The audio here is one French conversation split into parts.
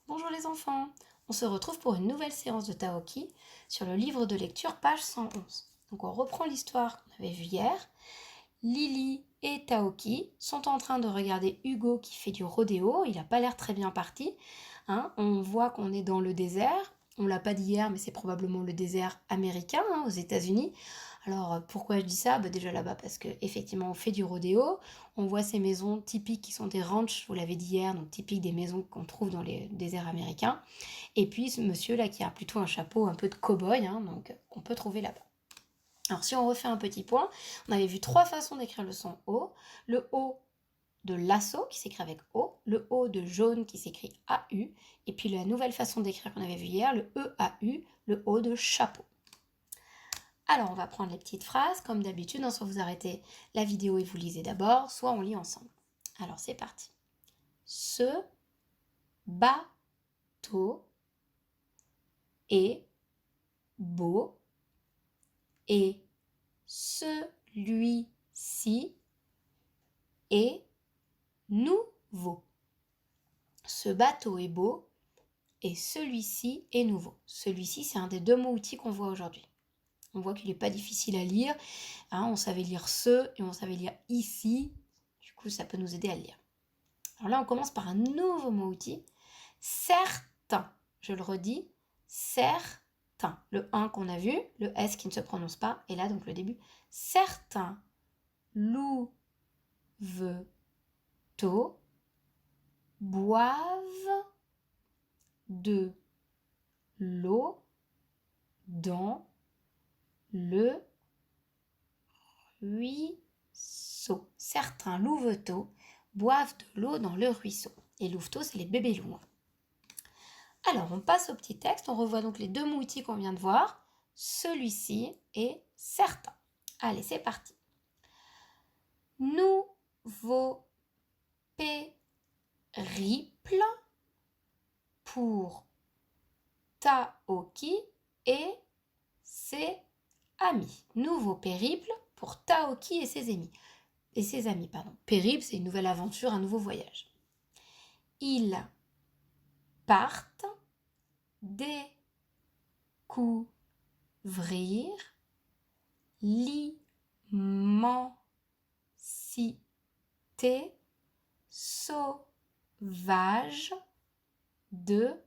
Bonjour les enfants, on se retrouve pour une nouvelle séance de Taoki sur le livre de lecture page 111. Donc on reprend l'histoire qu'on avait vue hier. Lily et Taoki sont en train de regarder Hugo qui fait du rodéo, il n'a pas l'air très bien parti. On voit qu'on est dans le désert, on ne l'a pas dit hier mais c'est probablement le désert américain aux États-Unis. Alors pourquoi je dis ça? Déjà là-bas parce qu'effectivement on fait du rodéo, on voit ces maisons typiques qui sont des ranchs, je vous l'avais dit hier, donc typiques des maisons qu'on trouve dans les déserts américains. Et puis ce monsieur là qui a plutôt un chapeau un peu de cow-boy, donc qu'on peut trouver là-bas. Alors si on refait un petit point, on avait vu 3 façons d'écrire le son O. Le O de lasso qui s'écrit avec O, le O de jaune qui s'écrit AU, et puis la nouvelle façon d'écrire qu'on avait vu hier, le EAU, le O de chapeau. Alors on va prendre les petites phrases, comme d'habitude, soit vous arrêtez la vidéo et vous lisez d'abord, soit on lit ensemble. Alors c'est parti. Ce bateau est beau et celui-ci est nouveau. Ce bateau est beau et celui-ci est nouveau. Celui-ci, c'est un des 2 mots-outils qu'on voit aujourd'hui. On voit qu'il n'est pas difficile à lire. On savait lire ce et on savait lire ici. Du coup, ça peut nous aider à le lire. Alors là, on commence par un nouveau mot-outil. Certain. Je le redis. Certain. Le 1 qu'on a vu, le S qui ne se prononce pas. Et là, donc le début. Certains louveteaux boivent de l'eau dans le ruisseau. Certains louveteaux boivent de l'eau dans le ruisseau. Les louveteaux, c'est les bébés loups. Alors, on passe au petit texte. On revoit donc les 2 mots-outils qu'on vient de voir. Celui-ci est certain. Allez, c'est parti. Nouveau périple pour Taoki et ses amis. Nouveau périple pour Taoki et ses amis. Périple, c'est une nouvelle aventure, un nouveau voyage. Ils partent découvrir l'immensité sauvage de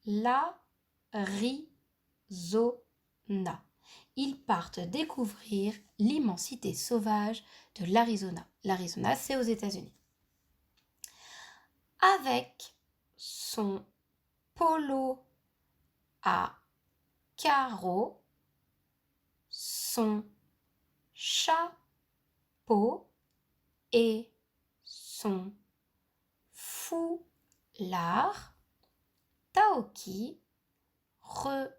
l'Arizona. Ils partent découvrir l'immensité sauvage de l'Arizona. L'Arizona, c'est aux États-Unis. Avec son polo à carreaux, son chapeau et son foulard, Taoki ressemble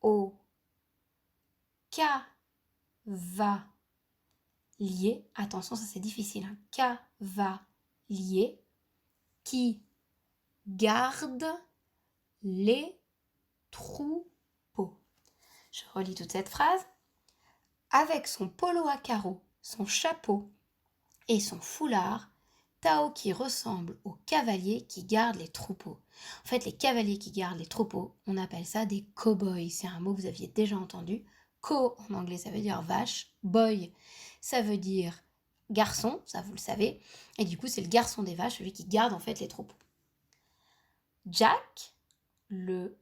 au cavalier, attention ça c'est difficile, cavalier qui garde les troupeaux. Je relis toute cette phrase. Avec son polo à carreaux, son chapeau et son foulard, Taoki ressemble aux cavaliers qui gardent les troupeaux. En fait, les cavaliers qui gardent les troupeaux, on appelle ça des cow-boys. C'est un mot que vous aviez déjà entendu. Co en anglais, ça veut dire vache. Boy, ça veut dire garçon, ça vous le savez. Et du coup, c'est le garçon des vaches, celui qui garde en fait les troupeaux. Jack, le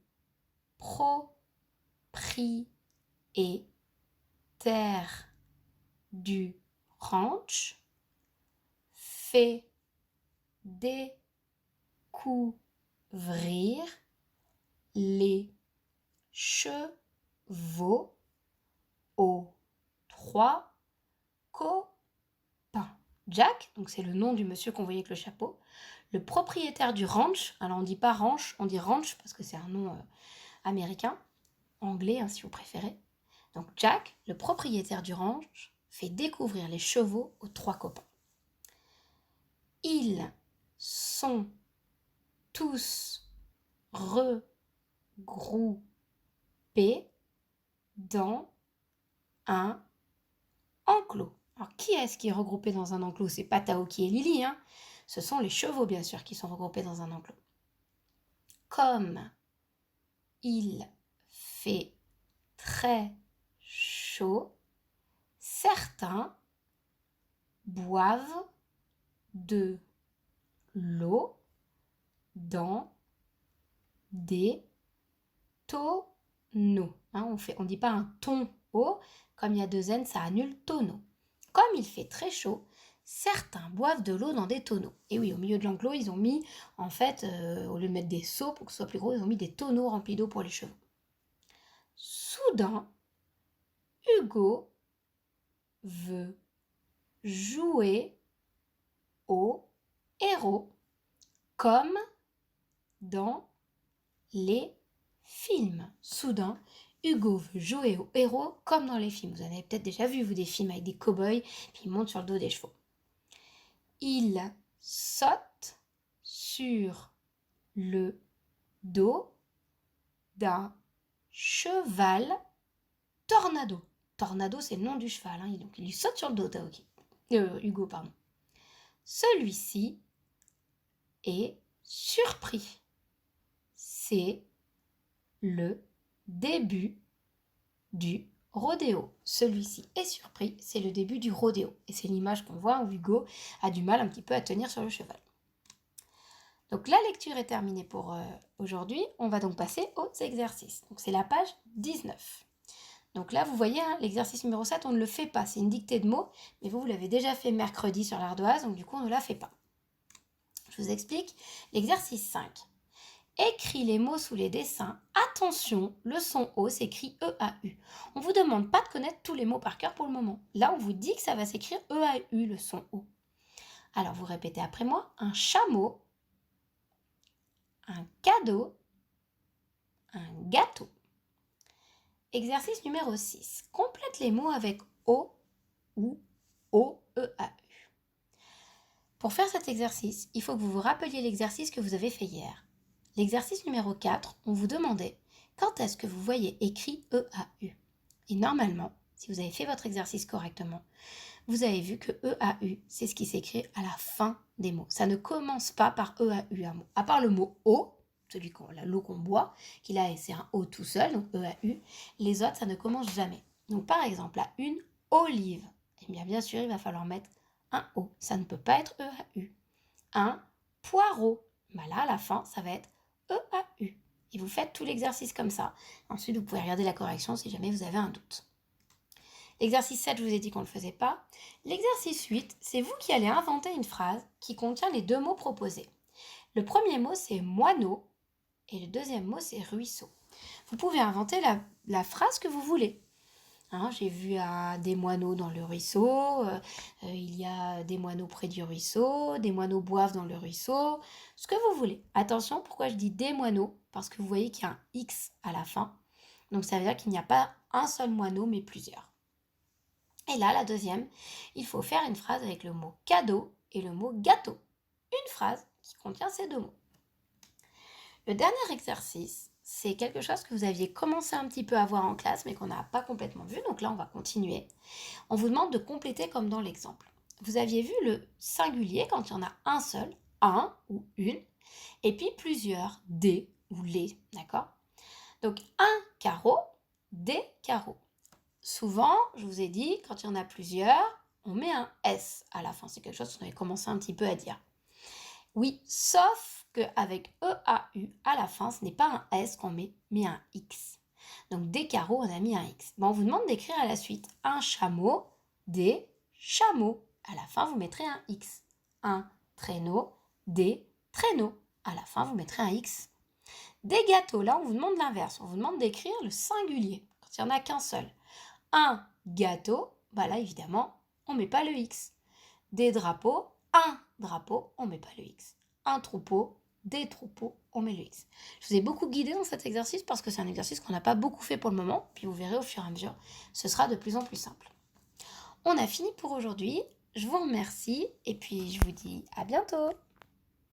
propriétaire du ranch, fait découvrir les chevaux aux 3 copains. Jack, donc c'est le nom du monsieur qu'on voyait avec le chapeau, le propriétaire du ranch, alors on dit pas ranch, on dit ranch parce que c'est un nom américain, anglais si vous préférez. Donc Jack, le propriétaire du ranch, fait découvrir les chevaux aux 3 copains. Ils sont tous regroupés dans un enclos. Alors, qui est-ce qui est regroupé dans un enclos? C'est pas Taoki et Lily, Ce sont les chevaux, bien sûr, qui sont regroupés dans un enclos. Comme il fait très chaud, certains boivent de l'eau dans des tonneaux. On ne dit pas un ton-eau, comme il y a 2 N, ça annule tonneau. Comme il fait très chaud, certains boivent de l'eau dans des tonneaux. Et oui, au milieu de l'enclos, ils ont mis, en fait, au lieu de mettre des seaux pour que ce soit plus gros, ils ont mis des tonneaux remplis d'eau pour les chevaux. Soudain, Hugo veut jouer au héros comme dans les films. Soudain, Hugo veut jouer au héros comme dans les films. Vous en avez peut-être déjà vu, vous, des films avec des cow-boys, puis ils montent sur le dos des chevaux. Il saute sur le dos d'un cheval tornado. Tornado, c'est le nom du cheval, hein, donc il lui saute sur le dos, Hugo, pardon. Celui-ci est surpris. C'est le début du rodéo. Celui-ci est surpris, c'est le début du rodéo. Et c'est l'image qu'on voit où Hugo a du mal un petit peu à tenir sur le cheval. Donc la lecture est terminée pour aujourd'hui. On va donc passer aux exercices. Donc c'est la page 19. Donc là, vous voyez, hein, l'exercice numéro 7, on ne le fait pas. C'est une dictée de mots, mais vous l'avez déjà fait mercredi sur l'ardoise, donc du coup, on ne la fait pas. Je vous explique. L'exercice 5. Écris les mots sous les dessins. Attention, le son O s'écrit E-A-U. On ne vous demande pas de connaître tous les mots par cœur pour le moment. Là, on vous dit que ça va s'écrire E-A-U, le son O. Alors, vous répétez après moi. Un chameau, un cadeau, un gâteau. Exercice numéro 6. Complète les mots avec O ou O-E-A-U. Pour faire cet exercice, il faut que vous vous rappeliez l'exercice que vous avez fait hier. L'exercice numéro 4, on vous demandait quand est-ce que vous voyez écrit E-A-U. Et normalement, si vous avez fait votre exercice correctement, vous avez vu que E-A-U, c'est ce qui s'écrit à la fin des mots. Ça ne commence pas par E-A-U un mot. À part le mot eau, l'eau qu'on boit, qui là c'est un O tout seul, donc E-A-U, les autres ça ne commence jamais. Donc par exemple, à une olive, eh bien sûr il va falloir mettre un O, ça ne peut pas être E-A-U. Un poireau, là à la fin ça va être E-A-U. Et vous faites tout l'exercice comme ça. Ensuite vous pouvez regarder la correction si jamais vous avez un doute. L'exercice 7, je vous ai dit qu'on ne le faisait pas. L'exercice 8, c'est vous qui allez inventer une phrase qui contient les 2 mots proposés. Le premier mot c'est moineau et le deuxième mot c'est ruisseau. Vous pouvez inventer la phrase que vous voulez. Hein, j'ai vu des moineaux dans le ruisseau, il y a des moineaux près du ruisseau, des moineaux boivent dans le ruisseau, ce que vous voulez. Attention, pourquoi je dis des moineaux? Parce que vous voyez qu'il y a un X à la fin. Donc ça veut dire qu'il n'y a pas un seul moineau, mais plusieurs. Et là, la deuxième, il faut faire une phrase avec le mot cadeau et le mot gâteau. Une phrase qui contient ces 2 mots. Le dernier exercice, c'est quelque chose que vous aviez commencé un petit peu à voir en classe, mais qu'on n'a pas complètement vu. Donc là, on va continuer. On vous demande de compléter comme dans l'exemple. Vous aviez vu le singulier quand il y en a un seul, un ou une, et puis plusieurs, des ou les, d'accord? Donc un carreau, des carreaux. Souvent, je vous ai dit, quand il y en a plusieurs, on met un S à la fin. C'est quelque chose qu'on avait commencé un petit peu à dire. Oui, sauf qu'avec E-A-U à la fin, ce n'est pas un S qu'on met, mais un X. Donc des carreaux, on a mis un X. On vous demande d'écrire à la suite un chameau, des chameaux. À la fin, vous mettrez un X. Un traîneau, des traîneaux. À la fin, vous mettrez un X. Des gâteaux, là, on vous demande l'inverse. On vous demande d'écrire le singulier, quand il n'y en a qu'un seul. Un gâteau, là, évidemment, on ne met pas le X. Des drapeaux, un drapeau, on ne met pas le X. Un troupeau, des troupeaux, on met le X. Je vous ai beaucoup guidé dans cet exercice parce que c'est un exercice qu'on n'a pas beaucoup fait pour le moment, puis vous verrez au fur et à mesure, ce sera de plus en plus simple. On a fini pour aujourd'hui, je vous remercie et puis je vous dis à bientôt.